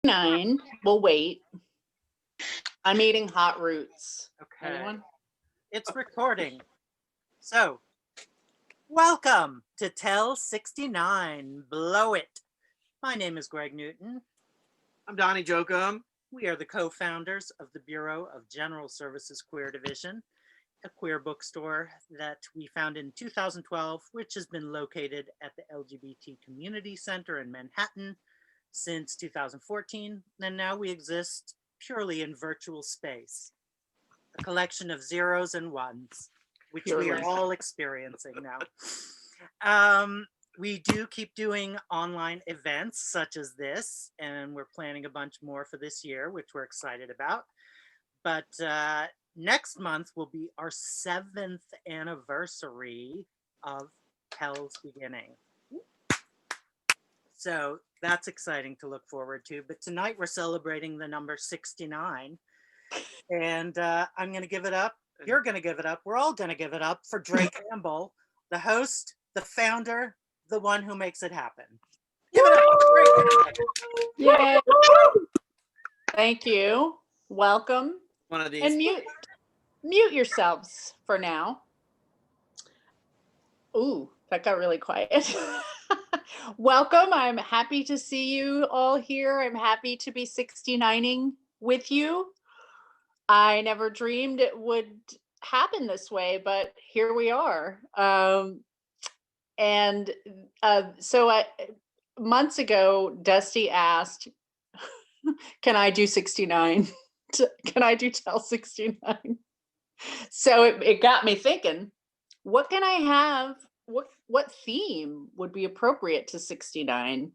9. We'll wait. I'm eating hot roots. Okay. Anyone? It's recording. So, welcome to Tell 69. Blow it. My name is Greg Newton. I'm Donnie Jokum. We are the co-founders of the Bureau of General Services Queer Division, a queer bookstore that we founded in 2012, which has been located at the LGBT Community Center in Manhattan since 2014, and now we exist purely in virtual space, a collection of zeros and ones, which we are all experiencing now. We do keep doing online events such as this, and we're planning a bunch more for this year, which we're excited about. But next month will be our 7th anniversary of Hell's Beginning. So that's exciting to look forward to. But tonight we're celebrating the number 69. And I'm going to give it up. You're going to give it up. We're all going to give it up for Drae Campbell, the host, the founder, the one who makes it happen. Give it up. Yay. Thank you. Welcome. One of these. And mute yourselves for now. Ooh, that got really quiet. Welcome. I'm happy to see you all here. I'm happy to be 69ing with you. I never dreamed it would happen this way, but here we are. So months ago, Dusty asked, can I do 69? Can I do Tell 69? So it got me thinking, what can I have? What theme would be appropriate to 69?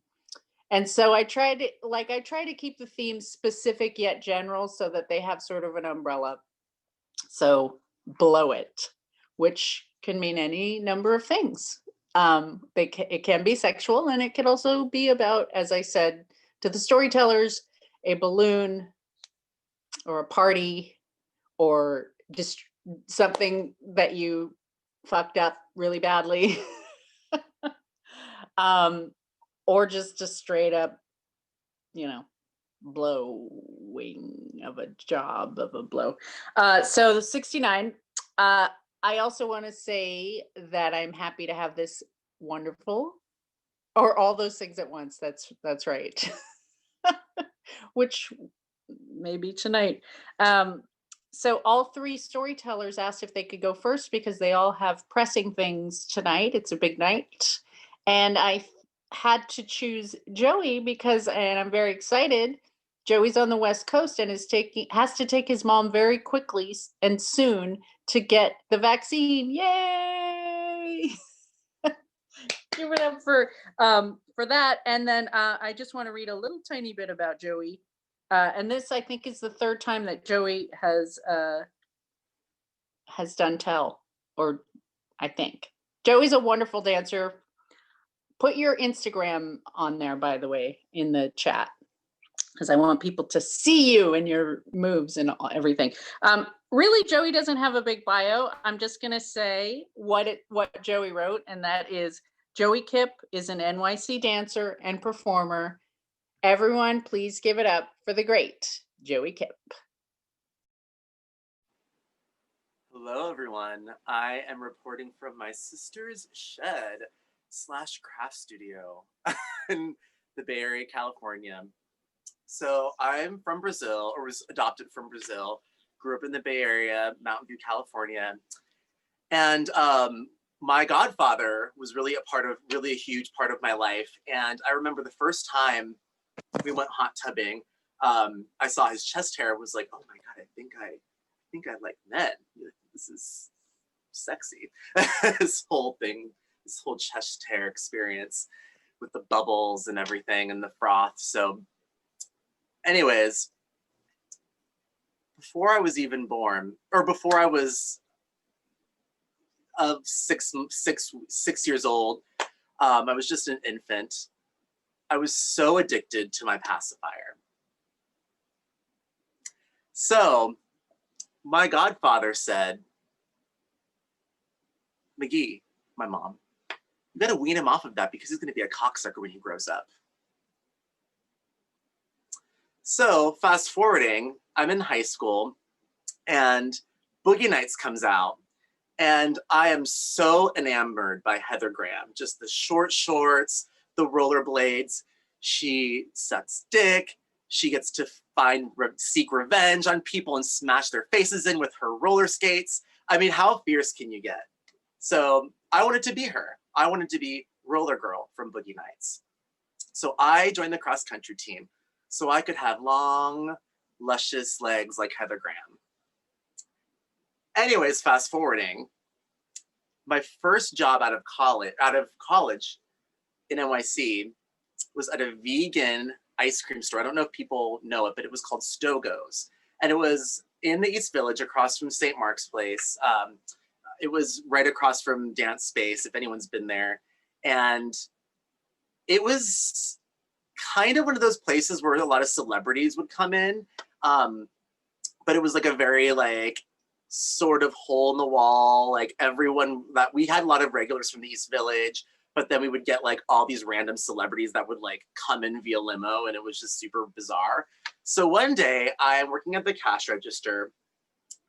And so I try to keep the theme specific yet general so that they have sort of an umbrella. So blow it, which can mean any number of things. It can be sexual, and it can also be about, as I said to the storytellers, a balloon or a party or just something that you fucked up really badly. Or just a straight up, blowing of a job of a blow. So the 69, I also want to say that I'm happy to have this wonderful, or all those things at once. That's right. Which maybe tonight. So all 3 storytellers asked if they could go first because they all have pressing things tonight. It's a big night. And I had to choose Joey because, and I'm very excited, Joey's on the West Coast and has to take his mom very quickly and soon to get the vaccine. Yay! Give it up for that. And then I just want to read a little tiny bit about Joey. And this, I think, is the 3rd time that Joey has done Tell, or I think. Joey's a wonderful dancer. Put your Instagram on there, by the way, in the chat, because I want people to see you and your moves and everything. Really, Joey doesn't have a big bio. I'm just going to say what Joey wrote, and that is, Joey Kipp is an NYC dancer and performer. Everyone, please give it up for the great Joey Kipp. Hello, everyone. I am reporting from my sister's shed / craft studio in the Bay Area, California. So I'm from Brazil, or was adopted from Brazil, grew up in the Bay Area, Mountain View, California. And my godfather was really a huge part of my life. And I remember the first time we went hot tubbing, I saw his chest hair, was like, oh my God, I think I like men. This is sexy. This whole thing, this whole chest hair experience with the bubbles and everything and the froth. So anyways, before I was even born, or before I was of 6 years old, I was just an infant. I was so addicted to my pacifier. So my godfather said, McGee, my mom, you gotta wean him off of that because he's gonna be a cocksucker when he grows up. So fast forwarding, I'm in high school and Boogie Nights comes out. And I am so enamored by Heather Graham, just the short shorts, the rollerblades. She sucks dick. She gets to seek revenge on people and smash their faces in with her roller skates. I mean, how fierce can you get? So I wanted to be her. I wanted to be Roller Girl from Boogie Nights. So I joined the cross country team so I could have long, luscious legs like Heather Graham. Anyways, fast forwarding, my first job out of college in NYC was at a vegan ice cream store. I don't know if people know it, but it was called Stogo's. And it was in the East Village across from St. Mark's Place. It was right across from Dance Space, if anyone's been there. And it was kind of one of those places where a lot of celebrities would come in. But it was like a very like sort of hole in the wall, like everyone that we had a lot of regulars from the East Village, but then we would get like all these random celebrities that would like come in via limo, and it was just super bizarre. So one day I'm working at the cash register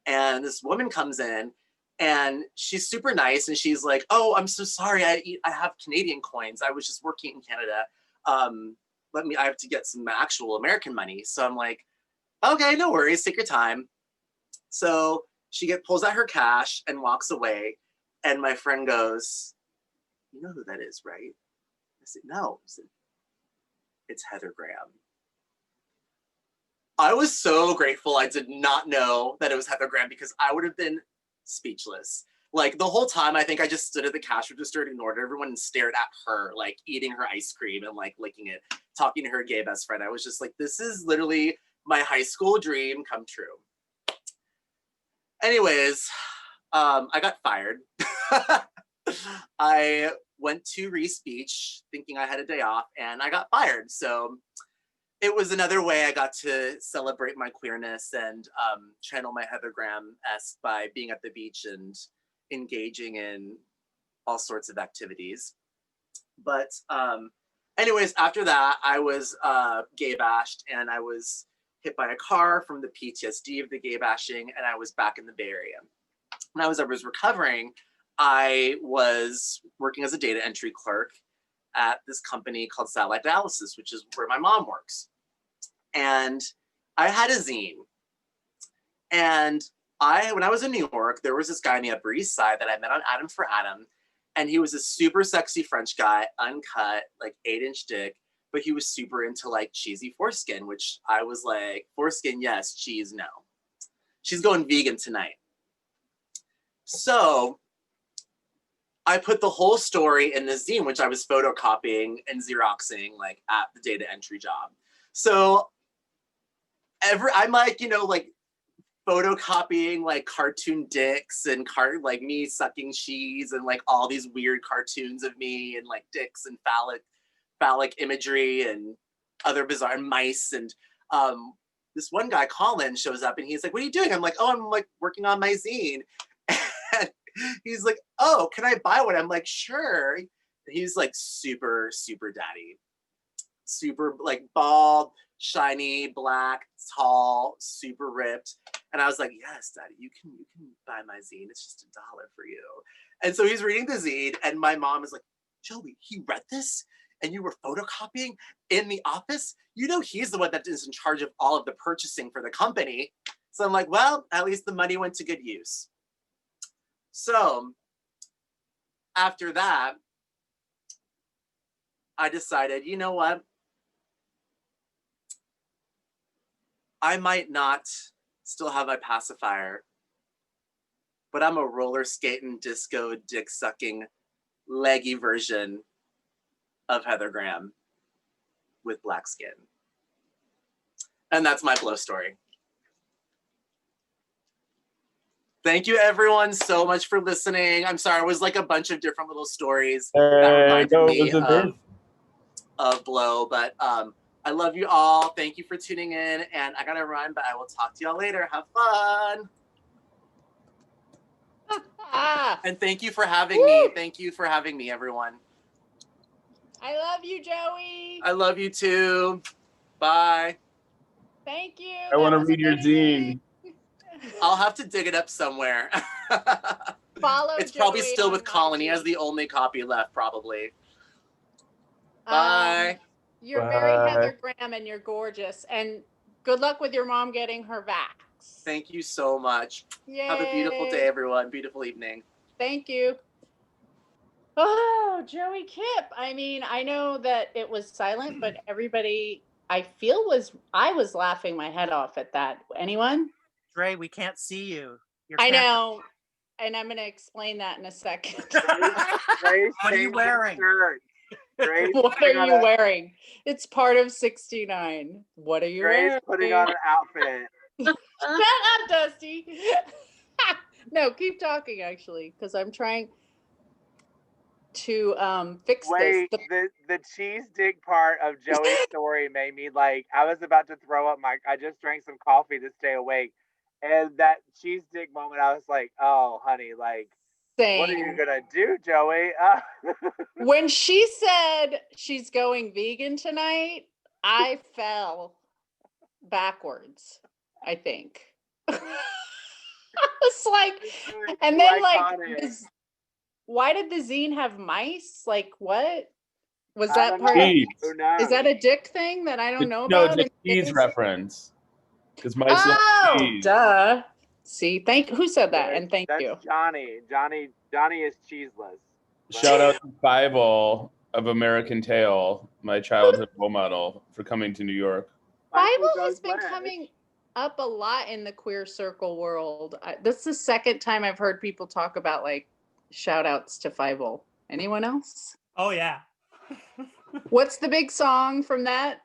and this woman comes in and she's super nice and she's like, "Oh, I'm so sorry, I have Canadian coins. I was just working in Canada. I have to get some actual American money." So I'm like, "Okay, no worries, take your time." So she pulls out her cash and walks away. And my friend goes, "You know who that is, right?" I said, "No." I said, "It's Heather Graham." I was so grateful I did not know that it was Heather Graham because I would have been speechless. Like the whole time, I think I just stood at the cash register and ignored everyone and stared at her, like eating her ice cream and like licking it, talking to her gay best friend. I was just like, this is literally my high school dream come true. Anyways, I got fired. I went to Reese Beach thinking I had a day off and I got fired. So it was another way I got to celebrate my queerness and channel my Heather Graham-esque by being at the beach and engaging in all sorts of activities. But anyways, after that, I was gay bashed and I was hit by a car from the PTSD of the gay bashing, and I was back in the Bay Area. When I was recovering, I was working as a data entry clerk at this company called Satellite Dialysis, which is where my mom works. And I had a zine. And when I was in New York, there was this guy on the Upper East Side that I met on Adam for Adam. And he was a super sexy French guy, uncut, like 8-inch dick, but he was super into like cheesy foreskin, which I was like, foreskin, yes, cheese, no. She's going vegan tonight. So I put the whole story in the zine, which I was photocopying and Xeroxing like at the data entry job. So I'm like, like photocopying like cartoon dicks and like me sucking cheese and like all these weird cartoons of me and like dicks and phallic imagery and other bizarre mice. And this one guy, Colin, shows up and he's like, "What are you doing?" I'm like, "Oh, I'm like working on my zine." And he's like, "Oh, can I buy one?" I'm like, "Sure." And he's like super, super daddy. Super like bald, shiny, black, tall, super ripped. And I was like, "Yes, daddy, you can buy my zine. It's just $1 for you." And so he's reading the zine and my mom is like, "Joey, he read this and you were photocopying in the office? You know he's the one that is in charge of all of the purchasing for the company." So I'm like, well, at least the money went to good use. So after that, I decided, you know what? I might not still have my pacifier, but I'm a roller skating, disco, dick sucking, leggy version of Heather Graham with black skin. And that's my blow story. Thank you everyone so much for listening. I'm sorry, it was like a bunch of different little stories that reminded me of blow, but I love you all. Thank you for tuning in, and I gotta run, but I will talk to y'all later. Have fun. And thank you for having me. Thank you for having me, everyone. I love you, Joey. I love you too. Bye. Thank you. I want to That was read your zine. amazing. I'll have to dig it up somewhere. Follow It's probably Joey still on with Colin. He has IG. the only copy left, probably. Um, Bye. You're very Bye. Heather Graham and you're gorgeous. And good luck with your mom getting her vax. Thank you so much. Yay. Have a beautiful day, everyone. Beautiful evening. Thank you. Oh, Joey Kipp. I mean, I know that it was silent, but everybody I feel I was laughing my head off at that. Anyone? Drae, we can't see you. Your I camera- know. And I'm going to explain that in a second. Dre's What are you changing up shirt. Dre's What are putting on you a- wearing? It's part of 69. What are you Dre's wearing? putting on an outfit. Shut up, Dusty. No, keep talking actually, because I'm trying to fix Wait, this. the cheese dig part of Joey's story made me like, I was about to throw up I just drank some coffee to stay awake. And that cheese dig moment, I was like, oh, honey, like, what are you Same. gonna do, Joey? When she said she's going vegan tonight, I fell backwards, I think. It's like, and then like, why did the zine have mice? Like, what was that part? Cheese. Is that a dick thing that I don't know No, about? it's a cheese reference. Because my Oh, cheese. duh. See, who said that? And thank That's you. Johnny is cheeseless. Shout out to Bible of American Tail, my childhood role model, for coming to New York. Bible has been coming up a lot in the queer circle world. This is the second time I've heard people talk about like shout outs to Fievel. Anyone else? Oh yeah. What's the big song from that?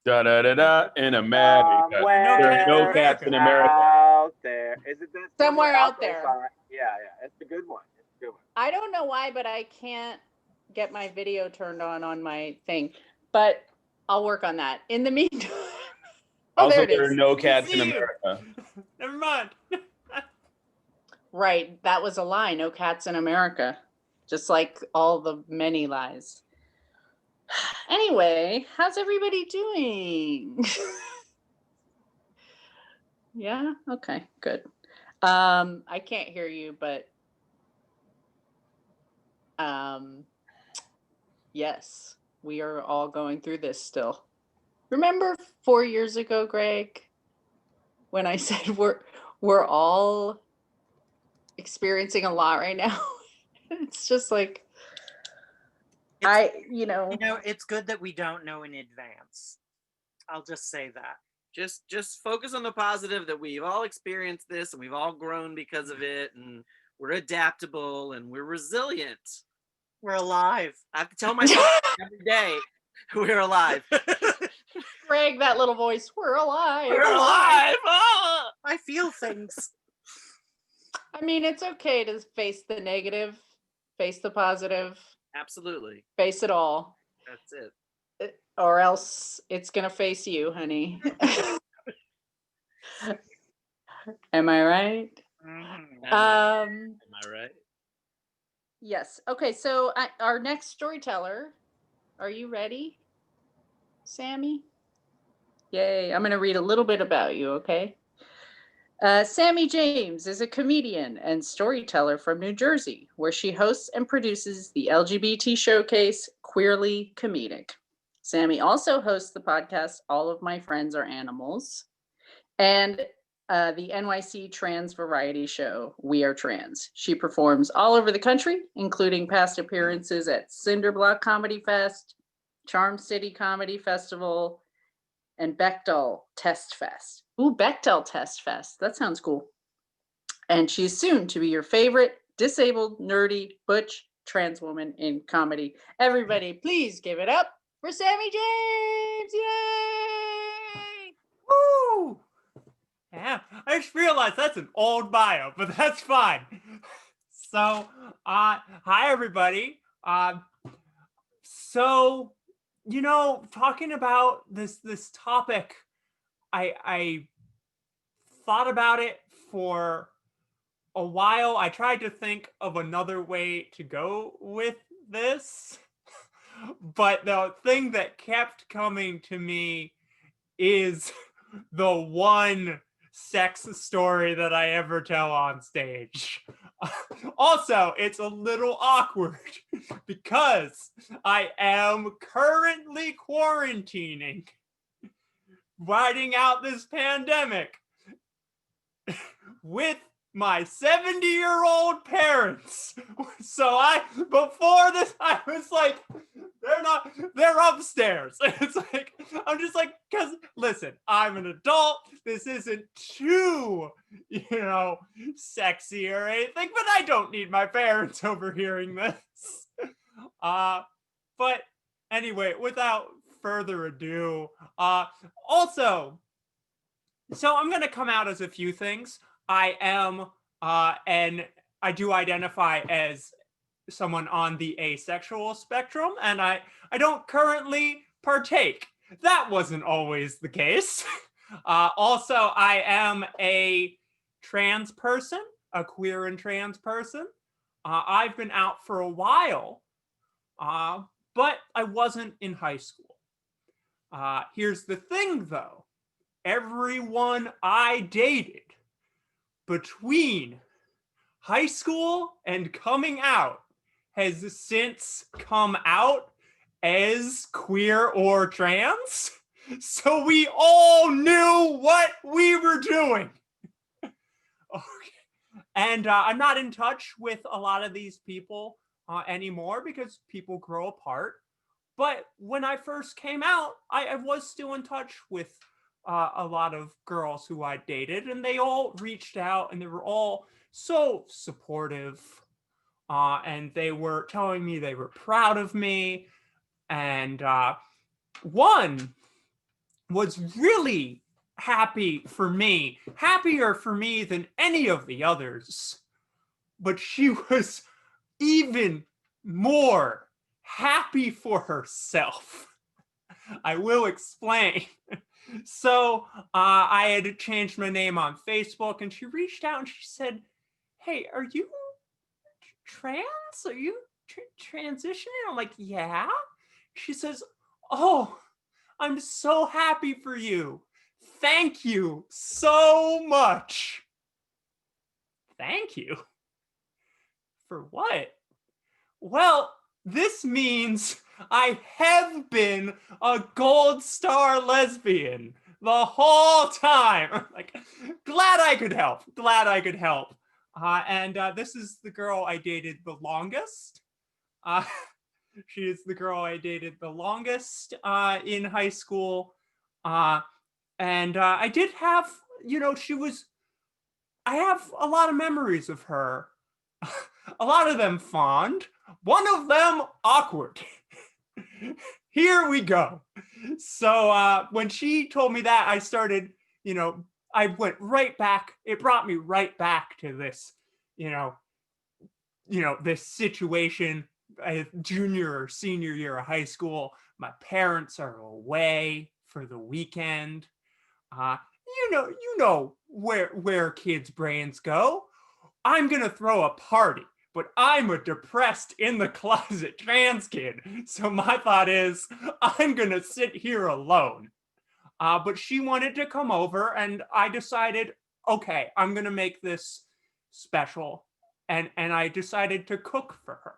Da da da da in America. Somewhere There are no cats in America. out there. Is it that Somewhere Out There? song? Yeah, it's a good one. It's a good one. I don't know why, but I can't get my video turned on my thing. But I'll work on that. In the meantime. Oh, Also, there it there are is. no cats in See you. America. Never mind. Right. That was a lie. No cats in America. Just like all the many lies. Anyway, how's everybody doing? Yeah? Okay, good. I can't hear you, but yes, we are all going through this still. Remember 4 years ago, Greg, when I said we're all experiencing a lot right now? It's just like it's good that we don't know in advance. I'll just say that. Just focus on the positive that we've all experienced this and we've all grown because of it and we're adaptable and we're resilient. We're alive. I have to tell myself every day we're alive. Greg, that little voice, we're alive. We're alive. Oh! I feel things. I mean, it's okay to face the negative, face the positive, Absolutely. face it all, That's it. or else it's gonna face you, honey. Am I right? Mhm. Am I right? Yes. Okay, so our next storyteller, are you ready, Sammie? Yay, I'm gonna read a little bit about you, okay? Sammie James is a comedian and storyteller from New Jersey, where she hosts and produces the LGBT showcase Queerly Comedic. Sammie also hosts the podcast All of My Friends Are Animals and the NYC trans variety show We Are Trans. She performs all over the country, including past appearances at Cinderblock Comedy Fest, Charm City Comedy Festival, and Bechdel Test Fest. Ooh, Bechdel Test Fest. That sounds cool. And she's soon to be your favorite disabled, nerdy, butch trans woman in comedy. Everybody, please give it up for Sammie James. Yay! Woo! Yeah, I just realized that's an old bio, but that's fine. So, hi everybody. Talking about this topic, I thought about it for a while. I tried to think of another way to go with this, but the thing that kept coming to me is the one sex story that I ever tell on stage. Also, it's a little awkward because I am currently quarantining, riding out this pandemic with my 70-year-old parents. So before this, I was like, they're upstairs. It's like, I'm just like, because listen, I'm an adult. This isn't too, sexy or anything, but I don't need my parents overhearing this. But anyway, without further ado, also, so I'm going to come out as a few things. I am, and I do identify as someone on the asexual spectrum, and I don't currently partake. That wasn't always the case. Also, I am a trans person, a queer and trans person. I've been out for a while, but I wasn't in high school. Here's the thing, though. Everyone I dated between high school and coming out has since come out as queer or trans. So we all knew what we were doing. Okay. And I'm not in touch with a lot of these people anymore because people grow apart. But when I first came out, I was still in touch with a lot of girls who I dated, and they all reached out and they were all so supportive. And they were telling me they were proud of me. And one was really happier for me than any of the others. But she was even more happy for herself. I will explain. So I had changed my name on Facebook, and she reached out and she said, "Hey, are you trans? Are you transitioning?" I'm like, "Yeah." She says, "Oh, I'm so happy for you. Thank you so much." Thank you? For what? Well, this means I have been a gold star lesbian the whole time. I'm like, glad I could help. And this is the girl I dated the longest. She is the girl I dated the longest in high school. And I did have, I have a lot of memories of her. A lot of them fond, one of them awkward. Here we go. So when she told me that, I started, I went right back. It brought me right back to this, this situation, junior or senior year of high school. My parents are away for the weekend. You know where kids' brains go. I'm gonna throw a party, but I'm a depressed in the closet trans kid. So my thought is, I'm gonna sit here alone. But she wanted to come over, and I decided, okay, I'm gonna make this special. And I decided to cook for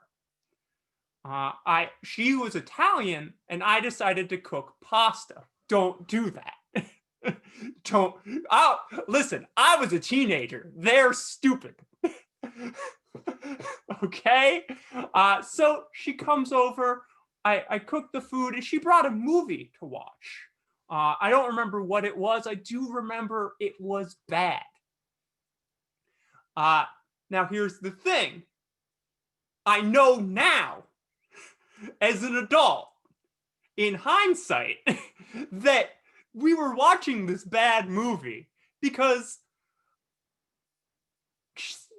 her. She was Italian, and I decided to cook pasta. Don't do that. Listen, I was a teenager. They're stupid. Okay? So she comes over, I cooked the food, and she brought a movie to watch. I don't remember what it was. I do remember it was bad. Now here's the thing. I know now, as an adult, in hindsight, that we were watching this bad movie because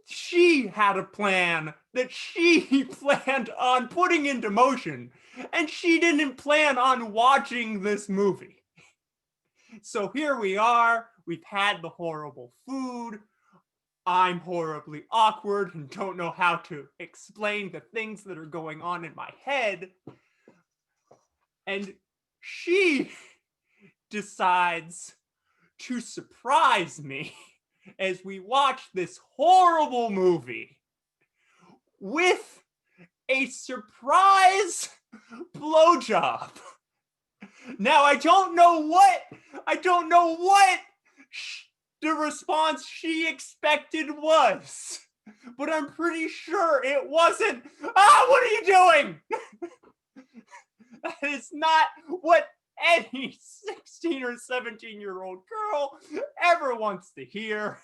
she had a plan that she planned on putting into motion, and she didn't plan on watching this movie. So here we are. We've had the horrible food. I'm horribly awkward and don't know how to explain the things that are going on in my head. And she decides to surprise me as we watch this horrible movie with a surprise blowjob. Now, I don't know what the response she expected was, but I'm pretty sure it wasn't, what are you doing? That is not what any 16 or 17-year-old girl ever wants to hear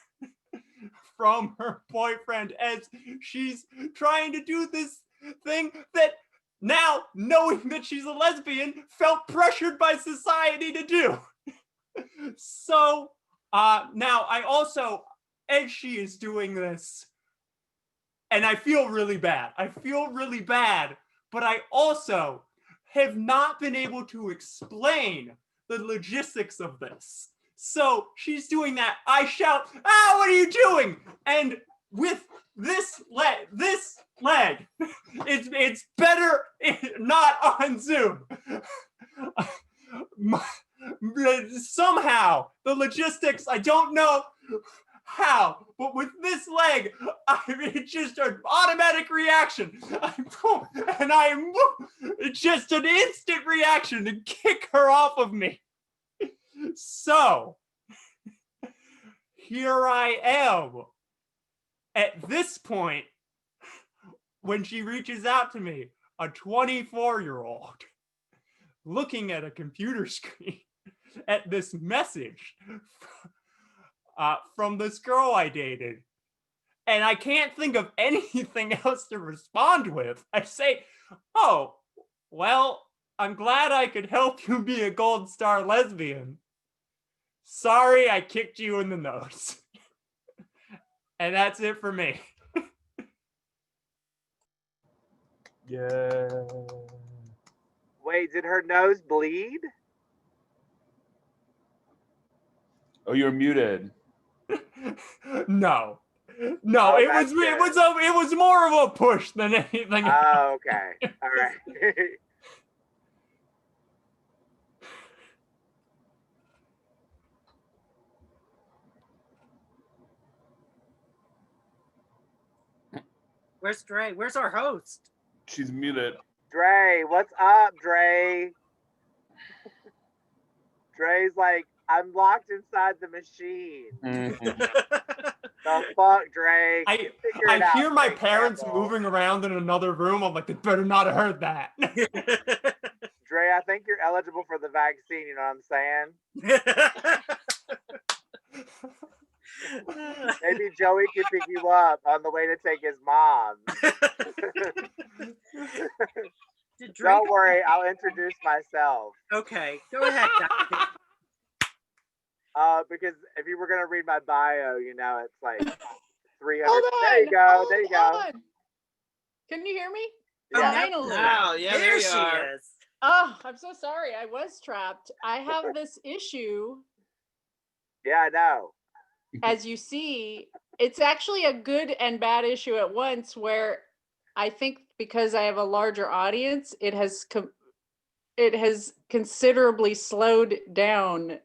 from her boyfriend as she's trying to do this thing that now, knowing that she's a lesbian, felt pressured by society to do. So now I also, as she is doing this, and I feel really bad, but I also have not been able to explain the logistics of this. So she's doing that. I shout, what are you doing? And with this leg, it's better not on Zoom. Somehow, the logistics, I don't know how, but with this leg, it's just an automatic reaction. It's just an instant reaction to kick her off of me. So, here I am. At this point, when she reaches out to me, a 24-year-old, looking at a computer screen at this message from this girl I dated. And I can't think of anything else to respond with. I say, oh, well, I'm glad I could help you be a gold star lesbian. Sorry, I kicked you in the nose. And that's it for me. Yeah. Wait, did her nose bleed? Oh, you're muted. No, Oh, it that's good. was more of a push than anything else. Oh, okay. All right. Where's Drae? Where's our host? She's muted. Drae, what's up, Drae? Dre's like, I'm locked inside the machine. The fuck, Drae? I hear my parents moving around in another room. I'm like, they better not have heard that. Drae, I think you're eligible for the vaccine, you know what I'm saying? Maybe Joey can pick you up on the way to take his mom. Don't worry, I'll introduce myself. Okay, go ahead, Doctor. Because if you were gonna read my bio, you know, it's like 300. Hold on, there you go. There you go. hold on. Can you hear me? Yeah. Finally. Wow, yeah, there she you are. is. Oh, I'm so sorry. I was trapped. I have this issue. Yeah, I know. As you see, it's actually a good and bad issue at once, where I think because I have a larger audience, it has considerably slowed down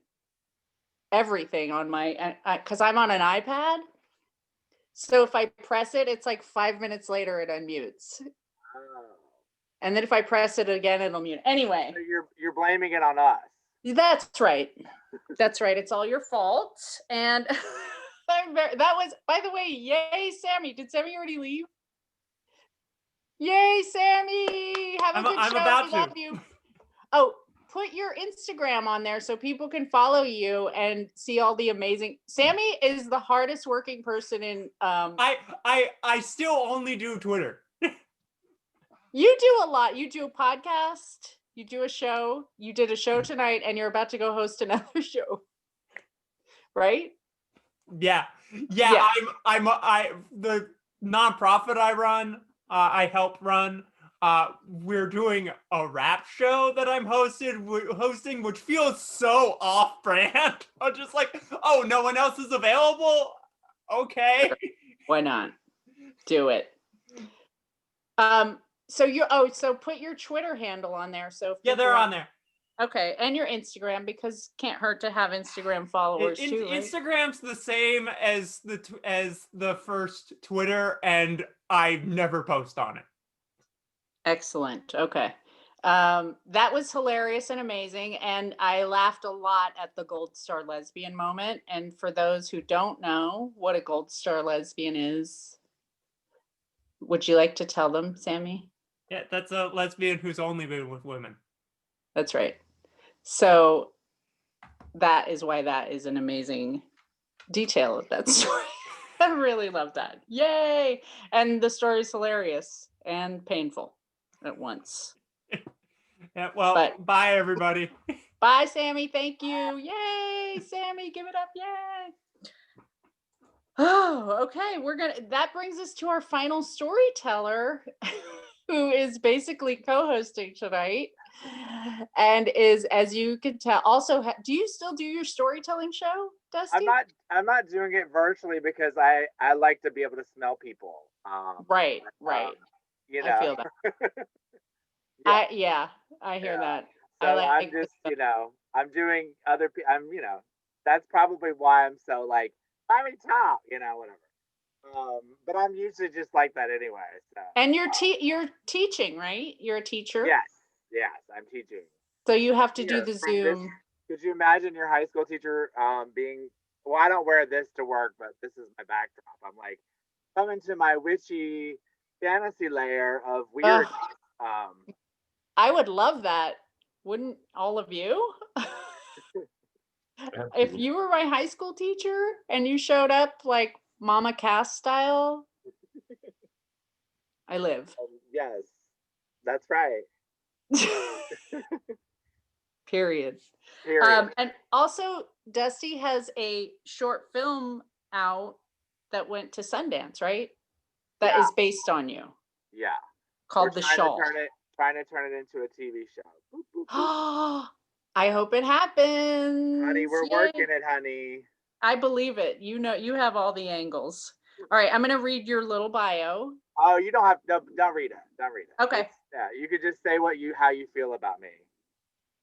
everything on my, because I'm on an iPad. So if I press it, it's like 5 minutes later it unmutes. Oh. And then if I press it again, it'll mute. Anyway. So you're blaming it on us. That's right. That's right. It's all your fault. And that was, by the way, yay, Sammie. Did Sammie already leave? Yay, Sammie. Have a good show. About We love you. Oh, put your Instagram on there so people can follow you and see all the amazing. Sammie is the hardest working person in. I still only do Twitter. You do a lot. You do a podcast. You do a show. You did a show tonight, and you're about to go host another show, right? Yeah. I'm the nonprofit I run. I help run. We're doing a rap show that I'm hosting, which feels so off-brand. I'm just like, oh, no one else is available. Okay. Why not? Do it. So put your Twitter handle on there. So if yeah, they're on there. Okay, and your Instagram, because can't hurt to have Instagram followers too, right? Instagram's the same as the first Twitter, and I never post on it. Excellent. Okay. That was hilarious and amazing, and I laughed a lot at the Gold Star lesbian moment. And for those who don't know what a Gold Star lesbian is, would you like to tell them, Sammie? Yeah, that's a lesbian who's only been with women. That's right. So that is why that is an amazing detail of that story. I really love that. Yay! And the story is hilarious and painful at once. Yeah, well, bye everybody. Bye, Sammie. Thank you. Yay, Sammie, give it up. Yay. Oh, okay. That brings us to our final storyteller, who is basically co-hosting tonight, and is, as you can tell, also do you still do your storytelling show, Dusty? I'm not doing it virtually because I like to be able to smell people. Right. You know. I feel that. I hear that. So I'm just, I'm doing other people. That's probably why I'm so like, let me talk, whatever. But I'm usually just like that anyway. So. And you're teaching, right? You're a teacher? Yes, I'm teaching. So you have to do the Zoom. Could you imagine your high school teacher being, well, I don't wear this to work, but this is my backdrop. I'm like, coming to my witchy fantasy layer of weird. I would love that. Wouldn't all of you? If you were my high school teacher and you showed up like Mama Cass style, I live. Yes, that's right. Period. And also, Dusty has a short film out that went to Sundance, right? That is based on you. Yeah. Called The Shawl. Trying to turn it into a TV show. Boop, boop, boop. I hope it happens. Honey, we're working it, honey. I believe it. You have all the angles. All right, I'm going to read your little bio. Oh, you don't have to. Don't read it. Don't read it. Okay. You could just say how you feel about me.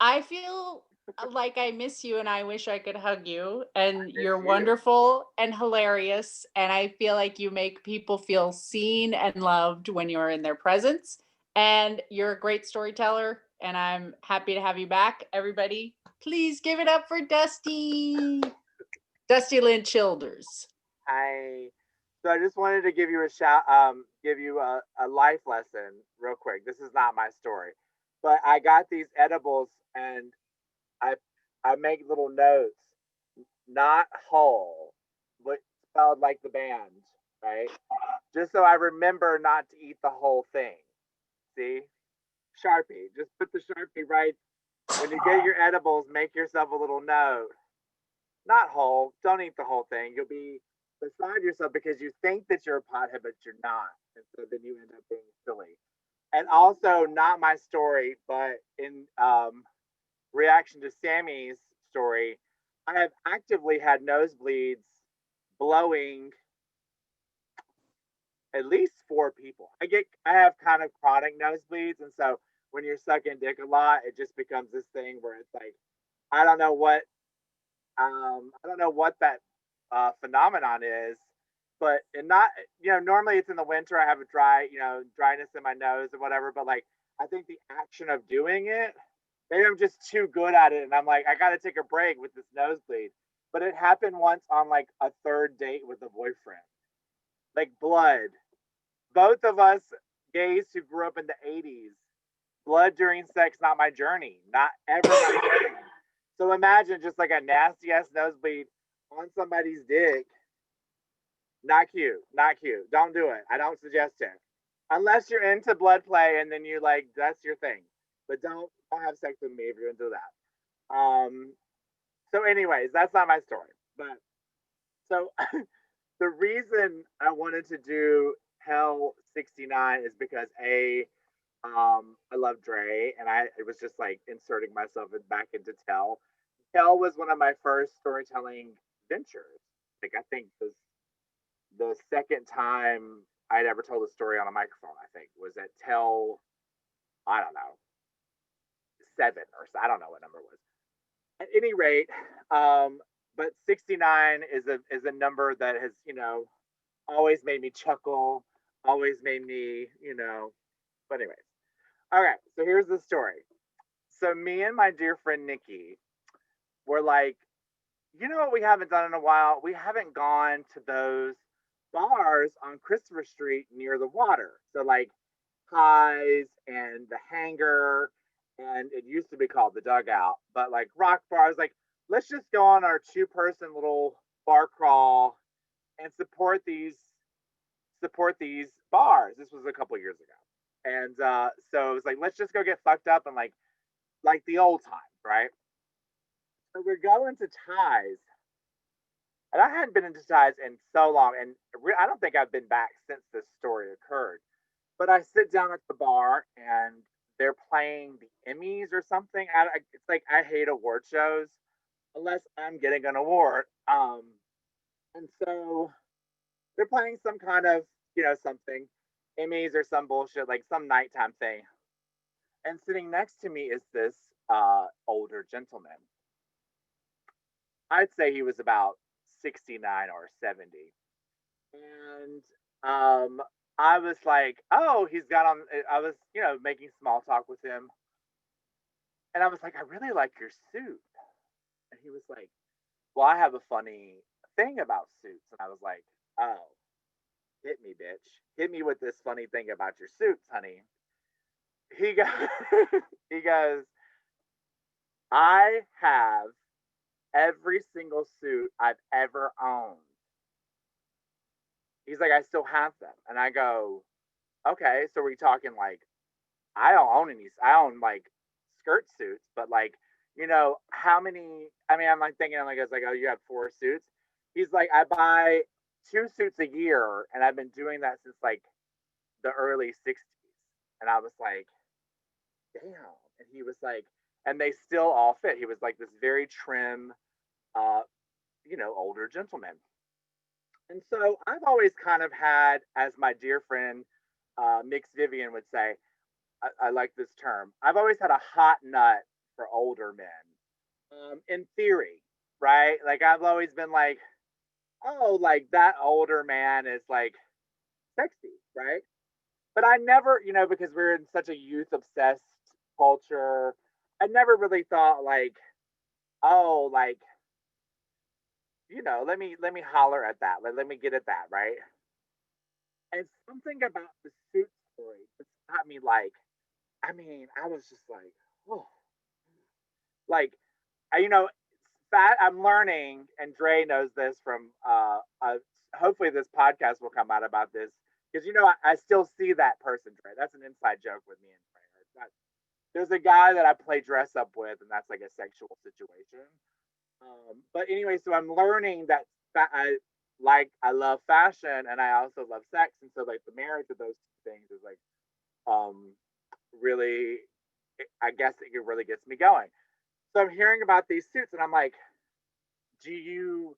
I feel like I miss you and I wish I could hug you. And you're wonderful and hilarious. And I feel like you make people feel seen and loved when you're in their presence. And you're a great storyteller. And I'm happy to have you back. Everybody, please give it up for Dusty. Dusty Lynn Childers. Hi. So I just wanted to give you a life lesson real quick. This is not my story, but I got these edibles and I make little notes, not whole, but spelled like the band, right? Just so I remember not to eat the whole thing. See? Sharpie. Just put the Sharpie right when you get your edibles, make yourself a little note. Not whole. Don't eat the whole thing. You'll be beside yourself because you think that you're a pothead, but you're not. And so then you end up being silly. And also, not my story, but in reaction to Sammie's story, I have actively had nosebleeds blowing at least 4 people. I have kind of chronic nosebleeds, and so when you're sucking dick a lot, it just becomes this thing where it's like, I don't know what that phenomenon is, but normally it's in the winter. I have a dryness in my nose or whatever, but like I think the action of doing it, maybe I'm just too good at it, and I'm like, I got to take a break with this nosebleed. But it happened once on like a 3rd date with a boyfriend, like blood. Both of us gays who grew up in the 80s, blood during sex, not my journey, not ever my journey. So imagine just like a nasty ass nosebleed on somebody's dick. Not cute. Not cute. Don't do it. I don't suggest it. Unless you're into blood play and then you like, that's your thing. But don't have sex with me if you're into that. So anyways, that's not my story. But so the reason I wanted to do Hell 69 is because I love Drae, and it was just like inserting myself back into Tell. Tell was one of my first storytelling ventures. Like I think the second time I'd ever told a story on a microphone, I think, was at Tell, I don't know, 7 or so. I don't know what number it was. At any rate, but 69 is a number that has, you know, always made me chuckle, always made me, you know. But anyways, all right. So here's the story. So me and my dear friend Nikki were like, you know what we haven't done in a while? We haven't gone to those bars on Christopher Street near the water. So like Highs and the Hangar, and it used to be called the Dugout, but like Rock Bar. I was like, let's just go on our 2-person little bar crawl and support these bars. This was a couple years ago. And so it was like, let's just go get fucked up and like the old times, right? So we're going to Ties. And I hadn't been into Ties in so long. And I don't think I've been back since this story occurred. But I sit down at the bar and they're playing the Emmys or something. It's like, I hate award shows unless I'm getting an award. And so they're playing some kind of, you know, something, Emmys or some bullshit, like some nighttime thing. And sitting next to me is this older gentleman. I'd say he was about 69 or 70. And I was like, oh, he's got on, I was, you know, making small talk with him. And I was like, I really like your suit. And he was like, well, I have a funny thing about suits. And I was like, oh, hit me, bitch. Hit me with this funny thing about your suits, honey. He goes, he goes, I have every single suit I've ever owned. He's like, I still have them. And I go, okay, so we're talking like, I don't own any, I own like skirt suits, but like, you know, how many, I mean, I'm like thinking, I was like, oh, you have 4 suits? He's like, I buy 2 suits a year, and I've been doing that since like the early 60s. And I was like, damn. And he was like, and they still all fit. He was like this very trim, you know, older gentleman. And so I've always kind of had, as my dear friend Mix Vivian would say, I like this term, I've always had a hot nut for older men. In theory, right? Like I've always been like, oh, like that older man is like sexy, right? But I never, you know, because we're in such a youth obsessed culture, I never really thought like, oh, like, you know, let me holler at that. Let me get at that, right? And something about the suit story just got me like, I mean, I was just like, oh, like, you know, I'm learning, and Drae knows this from, hopefully this podcast will come out about this, because, you know, I still see that person, Drae. That's an inside joke with me and Drae. There's a guy that I play dress up with, and that's like a sexual situation. But anyway, so I'm learning that I love fashion, and I also love sex, and so like the marriage of those two things is like, really, I guess it really gets me going. So I'm hearing about these suits, and I'm like, do you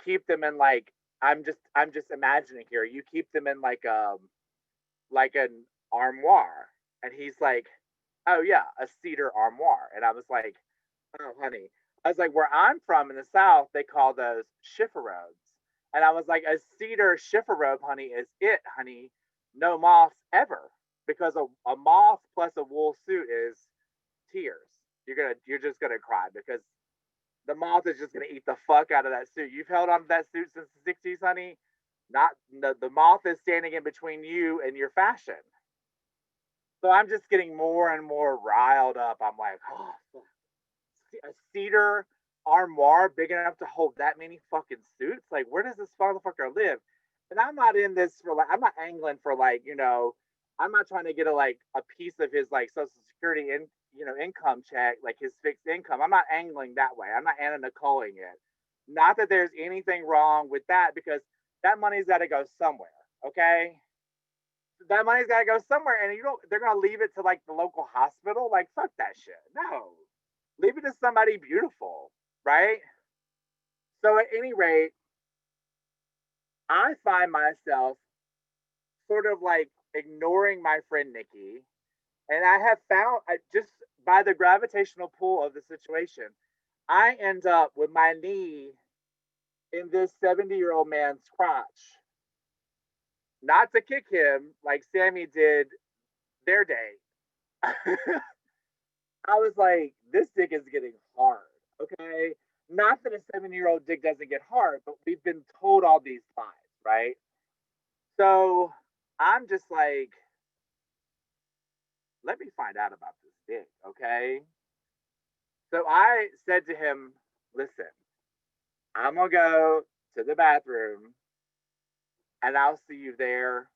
keep them in like, I'm just imagining here, you keep them in like an armoire? And he's like, oh yeah, a cedar armoire. And I was like, oh honey, I was like, where I'm from in the South, they call those chiffon-robes. And I was like, a cedar chiffon-robe, honey, is it, honey. No moths ever. Because a moth plus a wool suit is tears. You're just gonna cry, because the moth is just gonna eat the fuck out of that suit. You've held on to that suit since the 60s, honey. Not the moth is standing in between you and your fashion. So I'm just getting more and more riled up. I'm like, oh, a cedar armoire big enough to hold that many fucking suits? Like, where does this motherfucker live? And I'm not in this for like, I'm not angling for like, you know, I'm not trying to get a piece of his like Social Security income check, like his fixed income. I'm not angling that way. I'm not Anna Nicoleing it. Not that there's anything wrong with that, because that money's got to go somewhere. Okay, that money's got to go somewhere, and they're gonna leave it to like the local hospital. Like, fuck that shit. No, leave it to somebody beautiful, right? So at any rate, I find myself sort of like ignoring my friend Nikki. And I have found, just by the gravitational pull of the situation, I end up with my knee in this 70-year-old man's crotch. Not to kick him like Sammie did their day. I was like, this dick is getting hard, okay? Not that a 70-year-old dick doesn't get hard, but we've been told all these lies, right? So I'm just like, let me find out about this dick, okay? So I said to him, listen, I'm gonna go to the bathroom and I'll see you there